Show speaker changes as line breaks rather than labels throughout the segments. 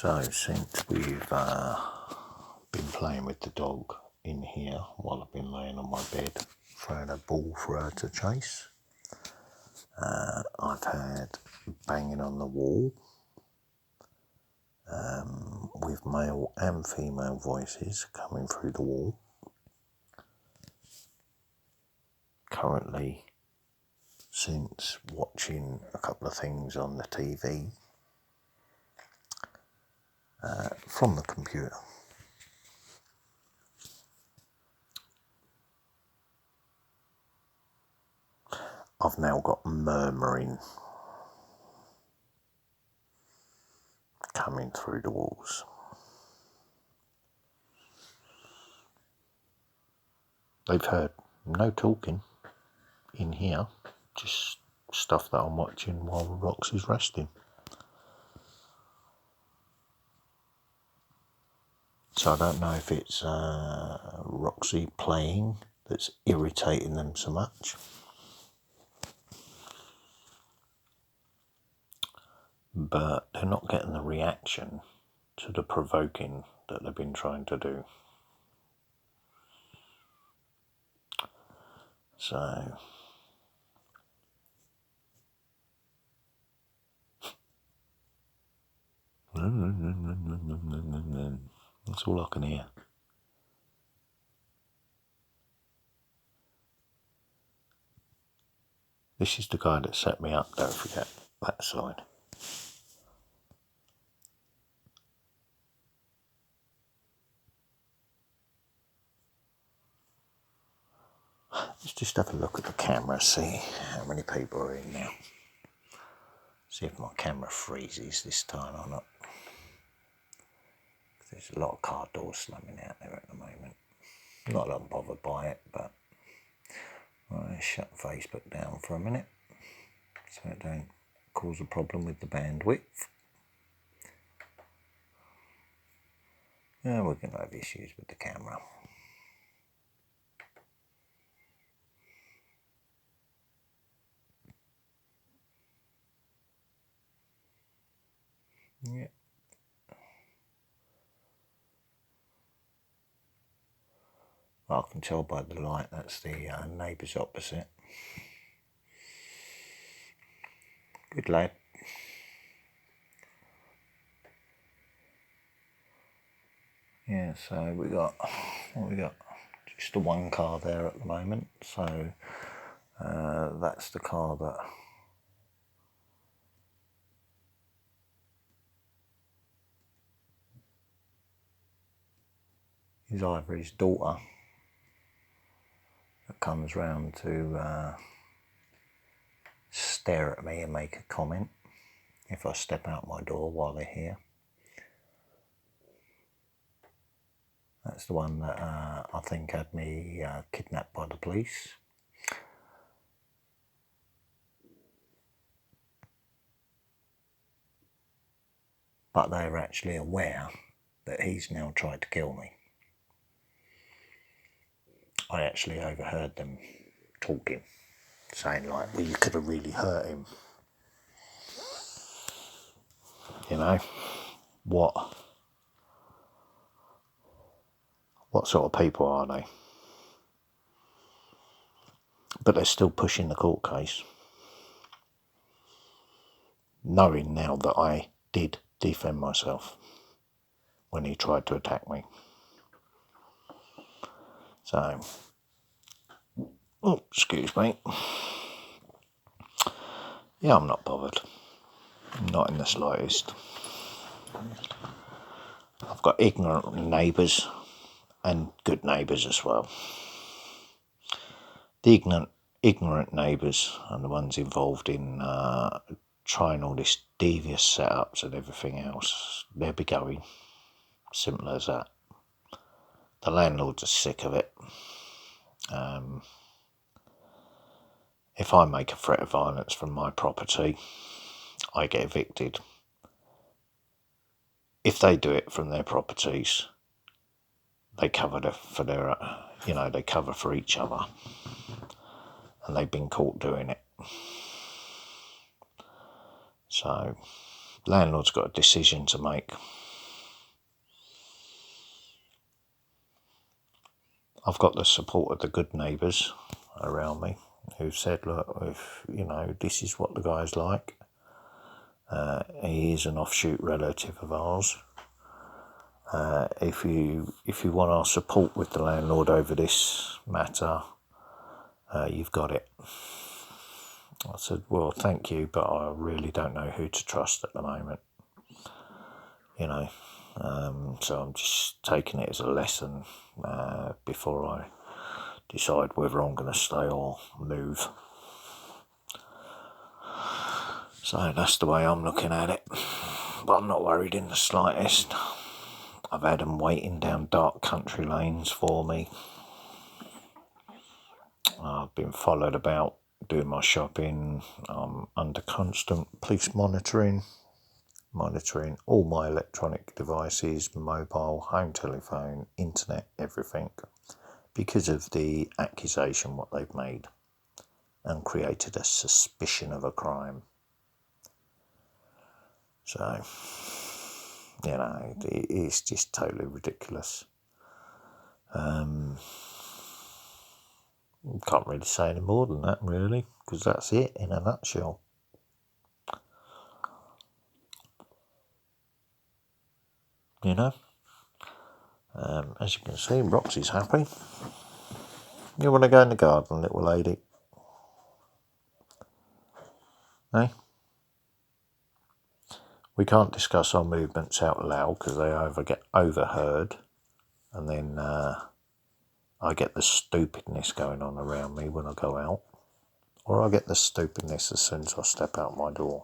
So since we've been playing with the dog in here while I've been laying on my bed, throwing a ball for her to chase, I've had banging on the wall with male and female voices coming through the wall. Currently, since watching a couple of things on the TV from the computer. I've now got murmuring coming through the walls. They've heard no talking in here, just stuff that I'm watching while Roxy's resting. So I don't know if it's Roxy playing that's irritating them so much. But they're not getting the reaction to the provoking that they've been trying to do. So that's all I can hear. This is the guy that set me up, don't forget that slide. Let's just have a look at the camera, see how many people are in now. See if my camera freezes this time or not. There's a lot of car doors slamming out there at the moment. Not that I'm bothered by it, but I'll shut Facebook down for a minute so it don't cause a problem with the bandwidth. And we're going to have issues with the camera. Yeah. I can tell by the light that's the neighbours opposite. Good lad. Yeah, so we got just the one car there at the moment. So that's the car that is either his daughter that comes round to stare at me and make a comment if I step out my door while they're here. That's the one that I think had me kidnapped by the police. But they're actually aware that he's now tried to kill me. I actually overheard them talking, saying like, well, you could have really hurt him. You know, what sort of people are they? But they're still pushing the court case, knowing now that I did defend myself when he tried to attack me. So, oh, excuse me. Yeah, I'm not bothered. Not in the slightest. I've got ignorant neighbours and good neighbours as well. The ignorant neighbours are the ones involved in trying all this devious setups and everything else. They'll be going. Simple as that. The landlords are sick of it. If I make a threat of violence from my property, I get evicted. If they do it from their properties, they cover they cover for each other. And they've been caught doing it. So, landlord's got a decision to make. I've got the support of the good neighbours around me who've said, look, if this is what the guy's like. He is an offshoot relative of ours. If you want our support with the landlord over this matter, you've got it. I said, well, thank you, but I really don't know who to trust at the moment. So I'm just taking it as a lesson before I decide whether I'm going to stay or move. So that's the way I'm looking at it. But I'm not worried in the slightest. I've had them waiting down dark country lanes for me. I've been followed about doing my shopping. I'm under constant police monitoring all my electronic devices, mobile, home telephone, internet, everything, because of the accusation what they've made and created a suspicion of a crime. So, it's just totally ridiculous. Can't really say any more than that, really, because that's it in a nutshell. As you can see, Roxy's happy. You want to go in the garden, little lady? Eh? We can't discuss our movements out loud because they either get overheard and then I get the stupidness going on around me when I go out, or I get the stupidness as soon as I step out my door.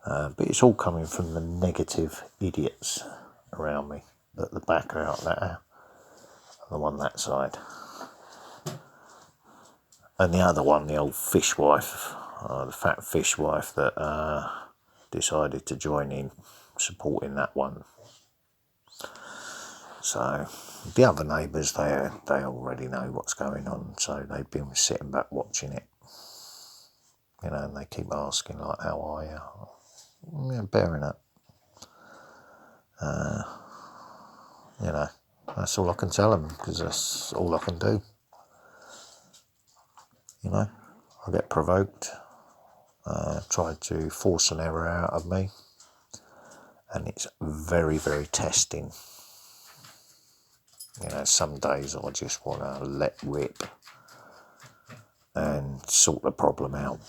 But it's all coming from the negative idiots around me at the back are out there, and the one that side. And the other one, the old fishwife, the fat fishwife that decided to join in supporting that one. So the other neighbours, they already know what's going on, so they've been sitting back watching it. And they keep asking, like, how are you? Yeah, bearing up. That's all I can tell them, because that's all I can do. I get provoked, tried to force an error out of me, and it's very, very testing. Some days I just want to let rip and sort the problem out.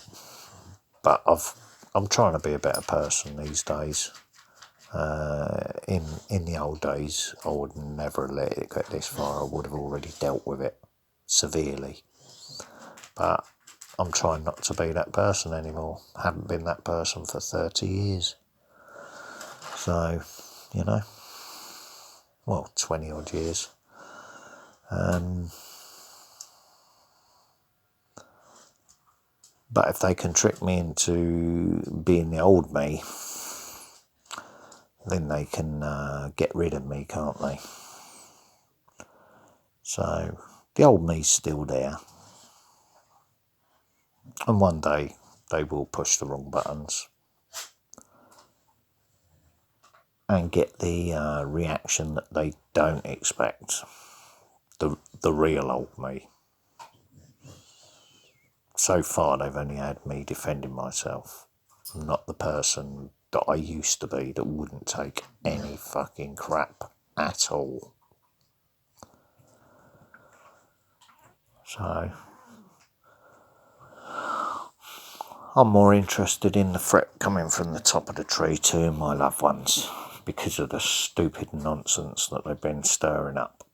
But I'm trying to be a better person these days. In the old days, I would never let it get this far. I would have already dealt with it severely. But I'm trying not to be that person anymore. I haven't been that person for 30 years. So, 20 odd years. But if they can trick me into being the old me, then they can get rid of me, can't they? So the old me's still there. And one day they will push the wrong buttons and get the reaction that they don't expect. The real old me. So far they've only had me defending myself, not the person that I used to be that wouldn't take any fucking crap at all. So I'm more interested in the threat coming from the top of the tree to my loved ones because of the stupid nonsense that they've been stirring up.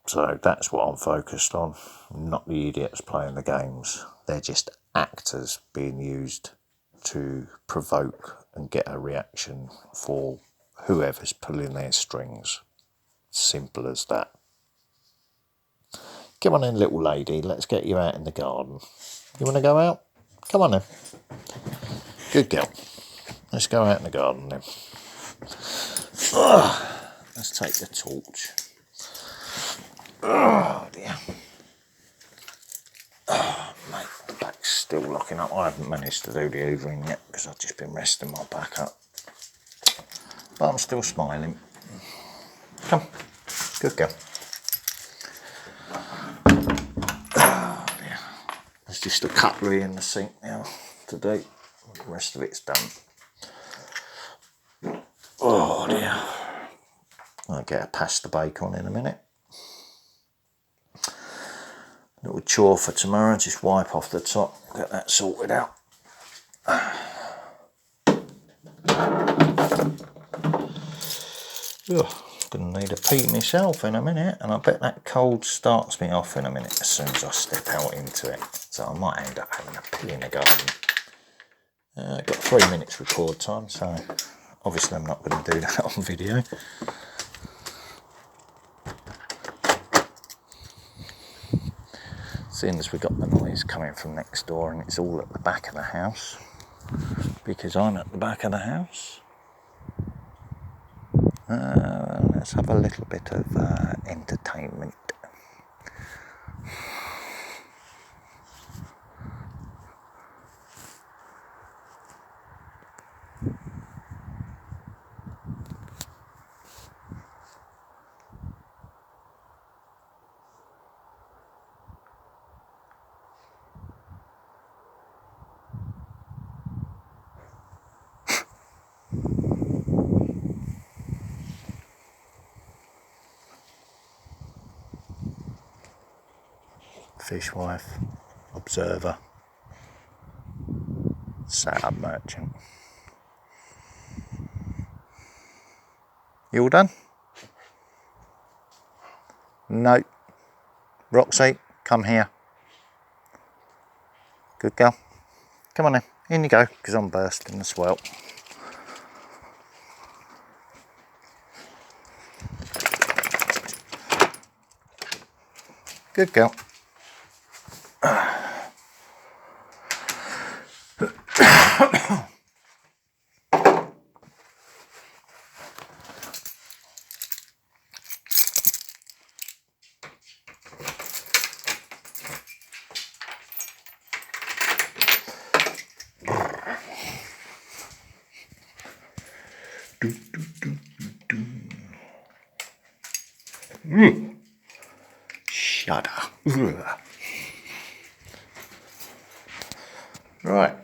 So that's what I'm focused on, not the idiots playing the games. They're just actors being used to provoke and get a reaction for whoever's pulling their strings. Simple as that. Come on in, little lady, let's get you out in the garden. You want to go out? Come on then. Good girl. Let's go out in the garden then. Let's take the torch. Oh dear. Oh mate, the back's still locking up. I haven't managed to do the hoovering yet because I've just been resting my back up. But I'm still smiling. Come, good girl. just the cutlery in the sink now to do. The rest of it's done. Oh dear. I'll get a pasta bake on in a minute. Little chore for tomorrow, just wipe off the top, get that sorted out. Gonna need a pee myself in a minute, and I bet that cold starts me off in a minute as soon as I step out into it. So I might end up having a pee in the garden. I've got 3 minutes record time, so obviously I'm not going to do that on video. Seeing as we got the noise coming from next door and it's all at the back of the house, because I'm at the back of the house, let's have a little bit of entertainment. Fishwife, observer, sat-up merchant. You all done? No. Roxy, come here. Good girl. Come on then, in you go, because I'm bursting as well. Good girl. Shudder. Right.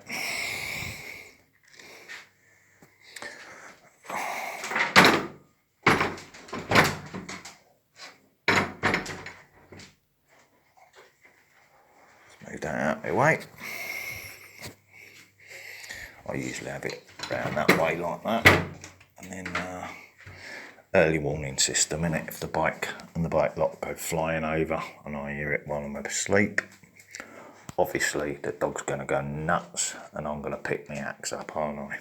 Let's move that out of the way. I usually have it round that way like that, and then early warning system in it if the bike and the bike lock go flying over and I hear it while I'm asleep. Obviously the dog's going to go nuts and I'm going to pick my axe up, aren't I?